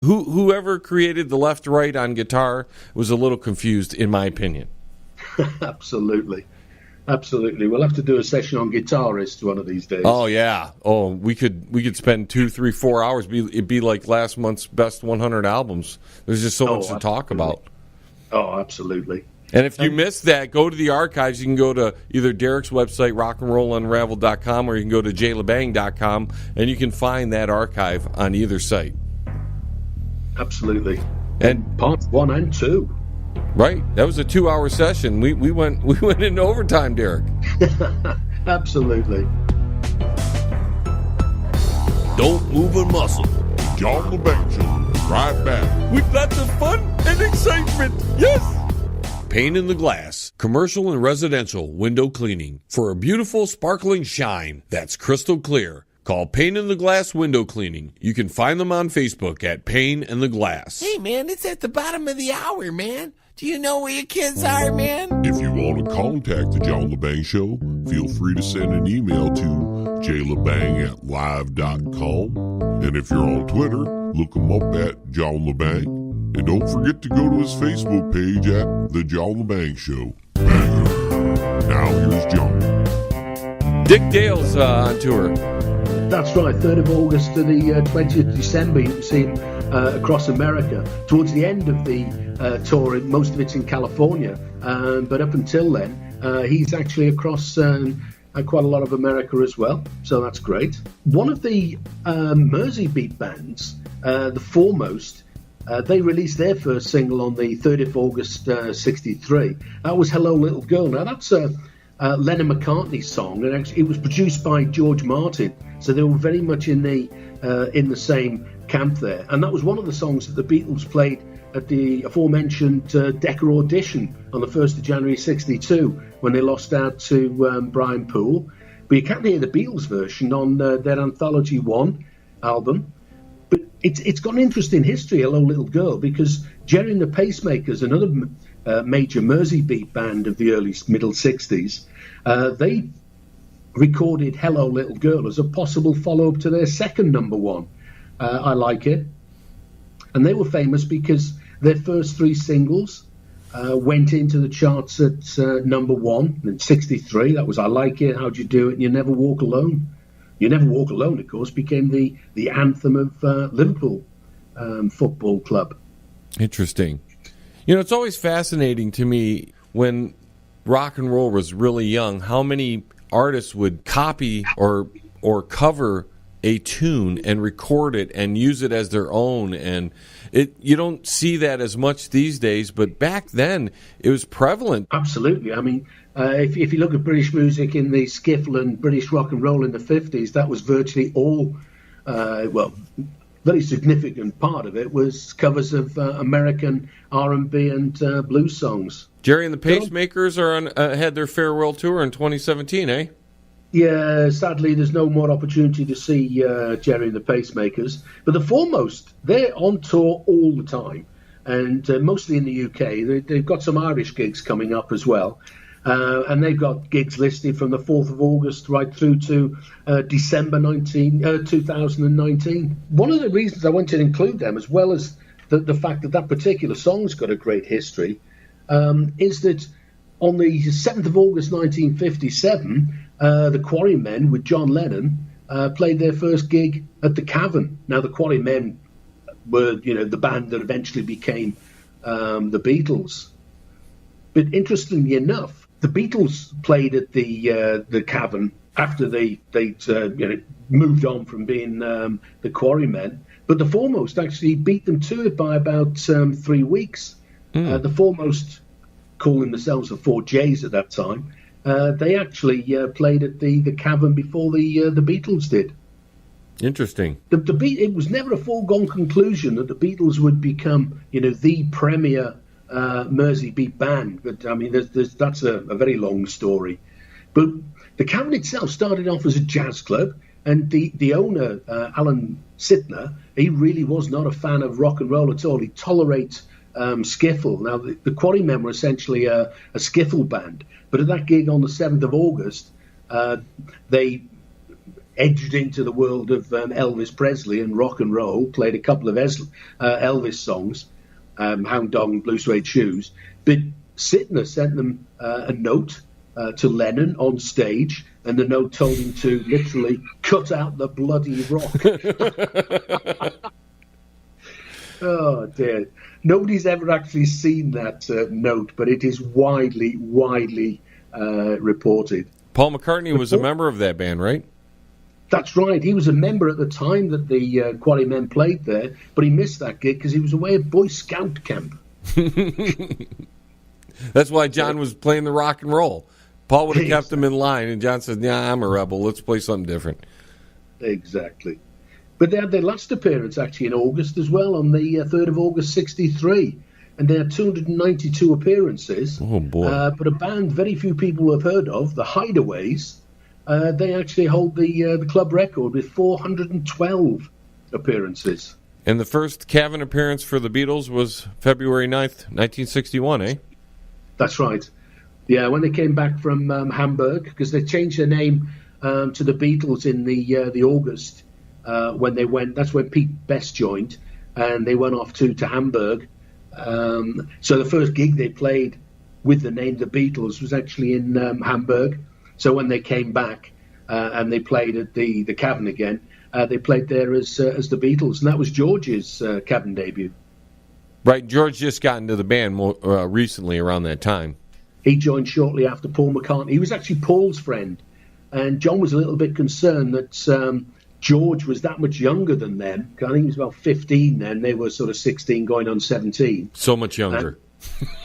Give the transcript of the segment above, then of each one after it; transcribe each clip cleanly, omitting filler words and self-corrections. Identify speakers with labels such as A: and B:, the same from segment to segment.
A: Whoever created the left-right on guitar was a little confused, in my opinion.
B: Absolutely. We'll have to do a session on guitarists one of these days.
A: Oh yeah. Oh, we could spend 2, 3, 4 hours. It'd be like last month's best 100 albums. There's just so much to talk about.
B: Oh, absolutely.
A: And if you missed that, go to the archives. You can go to either Derek's website, rock'n'rollunravelled.com, or you can go to jlebang.com, and you can find that archive on either site.
B: Absolutely.
A: And
B: parts 1 and 2.
A: Right. That was a 2-hour session. We went into overtime, Derek.
B: Absolutely.
C: Don't move a muscle. John Lebang Show. Right back.
A: With lots of fun and excitement. Yes.
C: Pane in the Glass, commercial and residential window cleaning for a beautiful sparkling shine that's crystal clear. Call Pane in the Glass Window Cleaning. You can find them on Facebook at Pane in the Glass.
D: Hey, man, it's at the bottom of the hour, man. Do you know where your kids are, man?
C: If you want to contact the John Lebang Show, feel free to send an email to jlebang@live.com. And if you're on Twitter, look him up at John Lebang. And don't forget to go to his Facebook page at The John Lebang Show. Banger. Now here's John.
A: Dick Dale's on tour.
B: That's right, 3rd of August to the 20th of December. You can see him across America. Towards the end of the tour, most of it's in California. But up until then, he's actually across quite a lot of America as well. So that's great. One of the Mersey beat bands, the Foremost, they released their first single on the 30th of August 63. That was Hello Little Girl. Now that's a Lennon McCartney song, and actually it was produced by George Martin, so they were very much in the same camp there. And that was one of the songs that the Beatles played at the aforementioned Decca audition on the 1st of January 62 when they lost out to Brian Poole. But you can't hear the Beatles version on their Anthology 1 album. But it's got an interesting history, Hello Little Girl, because Jerry and the Pacemakers, another major Mersey beat band of the middle 60s, they recorded Hello Little Girl as a possible follow-up to their second number one, I Like It. And they were famous because their first 3 singles went into the charts at number 1 in 63. That was I Like It, How'd You Do It, and You Never Walk Alone. You Never Walk Alone, of course, became the anthem of Liverpool Football Club.
A: Interesting. You know, it's always fascinating to me when rock and roll was really young, how many artists would copy or cover a tune and record it and use it as their own. And you don't see that as much these days, but back then it was prevalent.
B: Absolutely. I mean, if you look at British music in the skiffle and British rock and roll in the 50s, that was virtually all, very significant part of it was covers of American R&B and blues songs.
A: Jerry and the Pacemakers had their farewell tour in 2017, eh?
B: Yeah, sadly, there's no more opportunity to see Jerry and the Pacemakers. But the Foremost, they're on tour all the time, and mostly in the UK. They've got some Irish gigs coming up as well. And they've got gigs listed from the 4th of August right through to December 2019. One of the reasons I wanted to include them, as well as the fact that particular song's got a great history, is that on the 7th of August 1957, the Quarrymen with John Lennon played their first gig at the Cavern. Now, the Quarrymen were, the band that eventually became the Beatles. But interestingly enough, the Beatles played at the Cavern after they moved on from being the Quarrymen. But the Foremost actually beat them to it by about 3 weeks. The Foremost, calling themselves the 4Js at that time, they actually played at the Cavern before the Beatles did.
A: Interesting.
B: It was never a foregone conclusion that the Beatles would become, the premier Mersey beat band, but I mean, that's a very long story. But the Cavern itself started off as a jazz club, and the owner, Alan Sitner, he really was not a fan of rock and roll at all. He tolerates skiffle. Now, the Quarrymen were essentially a skiffle band, but at that gig on the 7th of August, they edged into the world of Elvis Presley and rock and roll, played a couple of Elvis songs, Hound Dog and Blue Suede Shoes. But Sittner sent them a note to Lennon on stage, and the note told him to literally cut out the bloody rock. Oh, dear. Nobody's ever actually seen that note, but it is widely reported.
A: Paul McCartney was a member of that band, right?
B: That's right. He was a member at the time that the Quarrymen played there, but he missed that gig because he was away at Boy Scout camp.
A: That's why John was playing the rock and roll. Paul would have kept him in line, and John said, "Yeah, I'm a rebel. Let's play something different."
B: Exactly. But they had their last appearance actually in August as well, on the 3rd of August, 1963. And they had 292 appearances.
A: Oh, boy.
B: But a band very few people have heard of, the Hideaways, they actually hold the club record with 412 appearances.
A: And the first Cavern appearance for the Beatles was February 9th, 1961, eh?
B: That's right. Yeah, when they came back from Hamburg, because they changed their name to the Beatles in the August when they went. That's when Pete Best joined, and they went off to Hamburg. So the first gig they played with the name The Beatles was actually in Hamburg. So when they came back and they played at the Cavern again, they played there as the Beatles, and that was George's Cavern debut.
A: Right, George just got into the band recently around that time.
B: He joined shortly after Paul McCartney. He was actually Paul's friend, and John was a little bit concerned that George was that much younger than them. I think he was about 15 then. They were sort of 16 going on 17.
A: So much younger.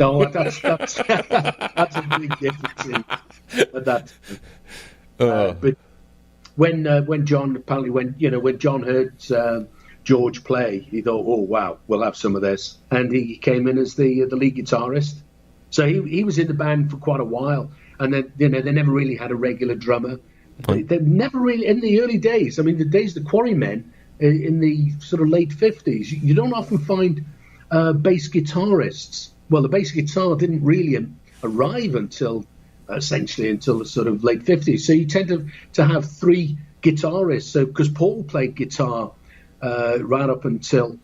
B: No, that's a big difference at that time. But when John apparently when John heard George play, he thought, "Oh wow, we'll have some of this," and he came in as the lead guitarist. So he was in the band for quite a while, and then they never really had a regular drummer. They never really, in the early days, I mean, the days of the Quarrymen in the sort of late 50s, you don't often find bass guitarists. Well, the bass guitar didn't really arrive until the sort of late 50s. So you tend to have three guitarists. So because Paul played guitar right up until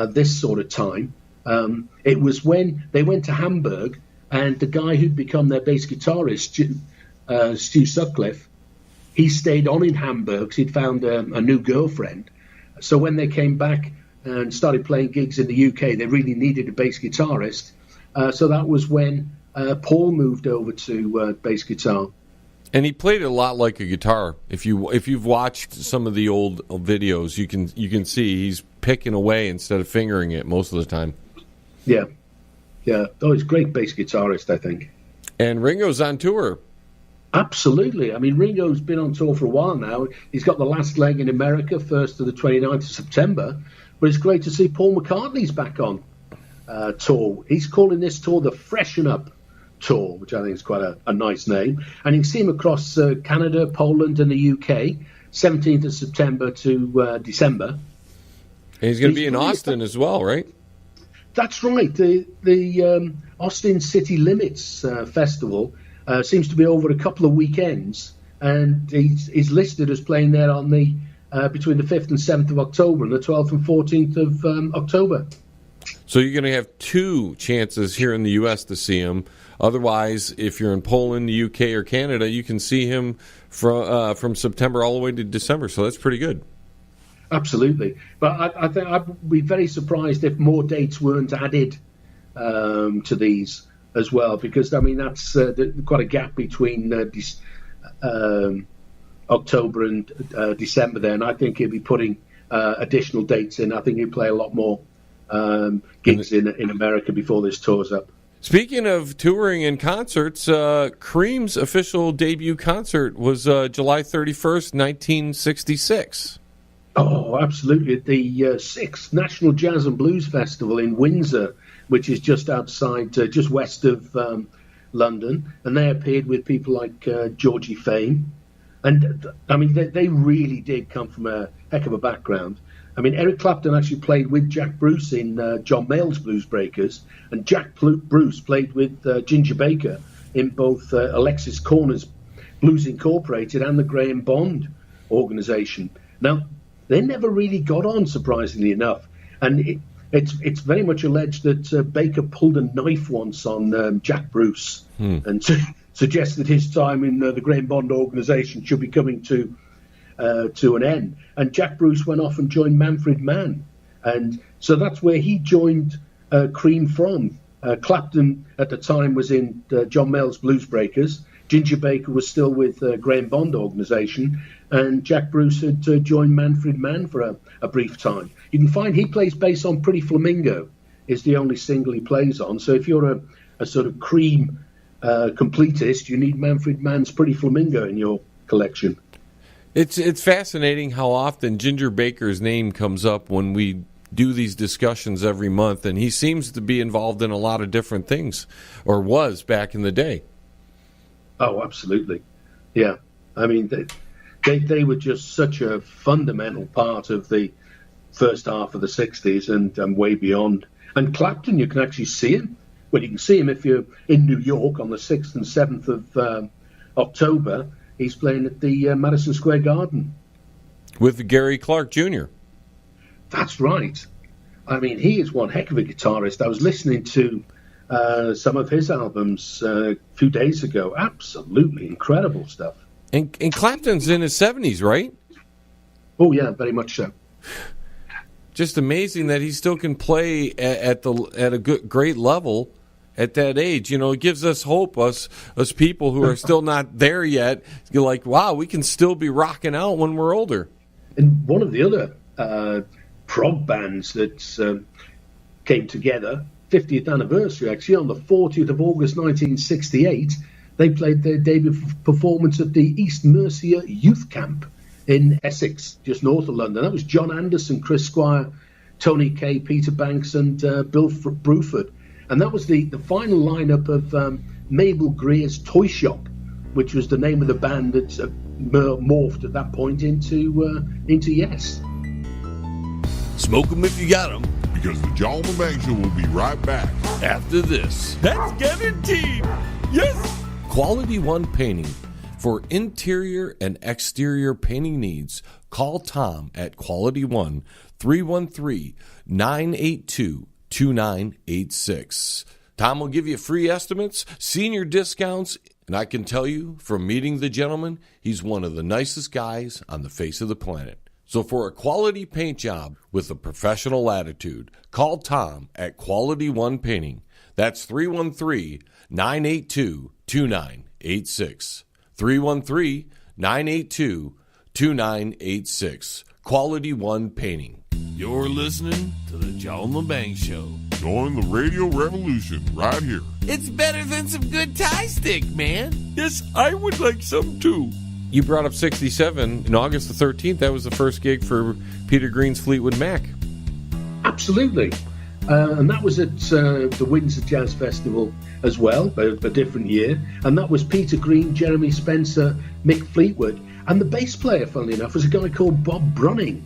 B: this sort of time. It was when they went to Hamburg, and the guy who'd become their bass guitarist, Stu Sutcliffe, he stayed on in Hamburg because he'd found a new girlfriend. So when they came back and started playing gigs in the UK, they really needed a bass guitarist. So that was when Paul moved over to bass guitar.
A: And he played it a lot like a guitar. If you've watched some of the old videos, you can see he's picking away instead of fingering it most of the time.
B: Yeah. Oh, he's a great bass guitarist, I think.
A: And Ringo's on tour.
B: Absolutely. I mean, Ringo's been on tour for a while now. He's got the last leg in America, 1st to the 29th of September. But it's great to see Paul McCartney's back on tour. He's calling this tour the Freshen Up Tour, which I think is quite a nice name. And you can see him across Canada, Poland, and the UK, 17th of September to December.
A: And he's going to be in Austin as well, right?
B: That's right. The Austin City Limits Festival seems to be over a couple of weekends, and he's listed as playing there on the between the 5th and 7th of October and the 12th and 14th of October.
A: So you're going to have two chances here in the U.S. to see him. Otherwise, if you're in Poland, the UK, or Canada, you can see him from September all the way to December. So that's pretty good.
B: Absolutely. But I think I'd be very surprised if more dates weren't added to these as well, because, I mean, that's quite a gap between October and December there, and I think he'll be putting additional dates in. I think he'll play a lot more gigs in America before this tour's up.
A: Speaking of touring and concerts, Cream's official debut concert was July 31st, 1966.
B: Oh, absolutely. At the 6th National Jazz and Blues Festival in Windsor, which is just outside, just west of London. And they appeared with people like Georgie Fame. And, I mean, they really did come from a heck of a background. I mean, Eric Clapton actually played with Jack Bruce in John Mayall's Blues Breakers, and Jack Bruce played with Ginger Baker in both Alexis Corner's Blues Incorporated and the Graham Bond organization. Now, they never really got on, surprisingly enough. And it's very much alleged that Baker pulled a knife once on Jack Bruce and suggested his time in the Graham Bond organization should be coming to an end. And Jack Bruce went off and joined Manfred Mann. And so that's where he joined Cream from. Clapton at the time was in John Mayall's Blues Breakers. Ginger Baker was still with Graham Bond organisation, and Jack Bruce had joined Manfred Mann for a brief time. You can find he plays bass on Pretty Flamingo, is the only single he plays on. So if you're a sort of Cream completist, you need Manfred Mann's Pretty Flamingo in your collection.
A: It's fascinating how often Ginger Baker's name comes up when we do these discussions every month, and he seems to be involved in a lot of different things, or was back in the day.
B: Oh, absolutely. Yeah. I mean, they were just such a fundamental part of the first half of the 60s and way beyond. And Clapton, you can actually see him. Well, you can see him if you're in New York on the 6th and 7th of October. He's playing at the Madison Square Garden.
A: With Gary Clark Jr.
B: That's right. I mean, he is one heck of a guitarist. I was listening to some of his albums a few days ago. Absolutely incredible stuff.
A: And Clapton's in his 70s, right?
B: Oh, yeah, very much so.
A: Just amazing that he still can play at a great level at that age. You know, it gives us hope, us people who are still not there yet. You're like, wow, we can still be rocking out when we're older.
B: And one of the other prog bands that came together, 50th anniversary actually, on the 40th of August 1968, they played their debut performance at the East Mercia Youth Camp in Essex, just north of London. That was John Anderson, Chris Squire, Tony Kaye, Peter Banks, and Bill Bruford. And that was the final lineup of Mabel Greer's Toy Shop, which was the name of the band that morphed at that point into Yes.
C: Smoke 'em if you got 'em.
E: Because the John Lebang Show will be right back
C: After this.
A: That's guaranteed. Yes. Quality One Painting. For interior and exterior painting needs, call Tom at Quality One, 313-982-2986. Tom will give you free estimates, senior discounts, and I can tell you from meeting the gentleman, he's one of the nicest guys on the face of the planet. So for a quality paint job with a professional attitude, call Tom at Quality One Painting. That's 313-982-2986. 313-982-2986. Quality One Painting.
C: You're listening to the John Lebang Show.
E: Join the radio revolution right here.
D: It's better than some good tie stick, man.
C: Yes, I would like some too.
A: You brought up 67. In August the 13th, that was the first gig for Peter Green's Fleetwood Mac.
B: Absolutely. And that was at the Windsor Jazz Festival as well, but a different year. And that was Peter Green, Jeremy Spencer, Mick Fleetwood. And the bass player, funnily enough, was a guy called Bob Brunning.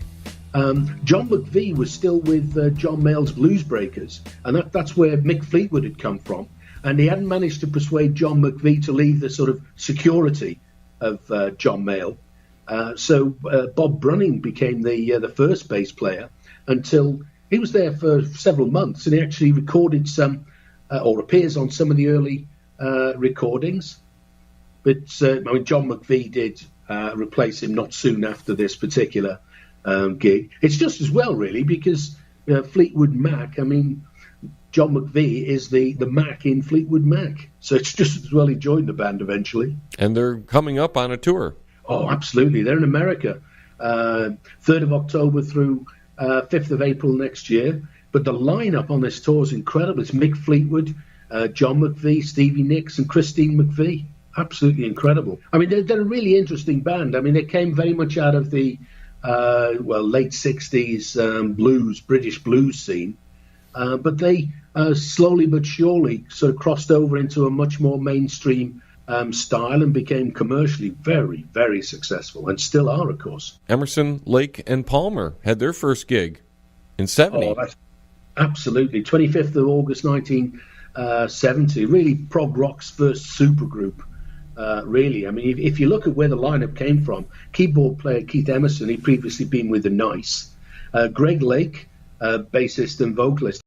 B: John McVie was still with John Mayall's Blues Breakers, and that's where Mick Fleetwood had come from. And he hadn't managed to persuade John McVie to leave the sort of security of John Mayall. So Bob Brunning became the first bass player until he was there for several months, and he actually recorded some, or appears on some of the early recordings. But I mean, John McVie did replace him not soon after this particular gig. It's just as well, really, because Fleetwood Mac, I mean, John McVie is the Mac in Fleetwood Mac. So it's just as well he joined the band eventually.
A: And they're coming up on a tour.
B: Oh, absolutely. They're in America. 3rd of October through 5th of April next year. But the lineup on this tour is incredible. It's Mick Fleetwood, John McVie, Stevie Nicks, and Christine McVie. Absolutely incredible. I mean, they're a really interesting band. I mean, they came very much out of the late 60s British blues scene. But they slowly but surely sort of crossed over into a much more mainstream style and became commercially very, very successful, and still are, of course.
A: Emerson, Lake, and Palmer had their first gig in 70.
B: Oh, that's absolutely. 25th of August 1970. Really prog rock's first supergroup. really. I mean, if you look at where the lineup came from, keyboard player Keith Emerson, he'd previously been with the Nice. Greg Lake, bassist and vocalist,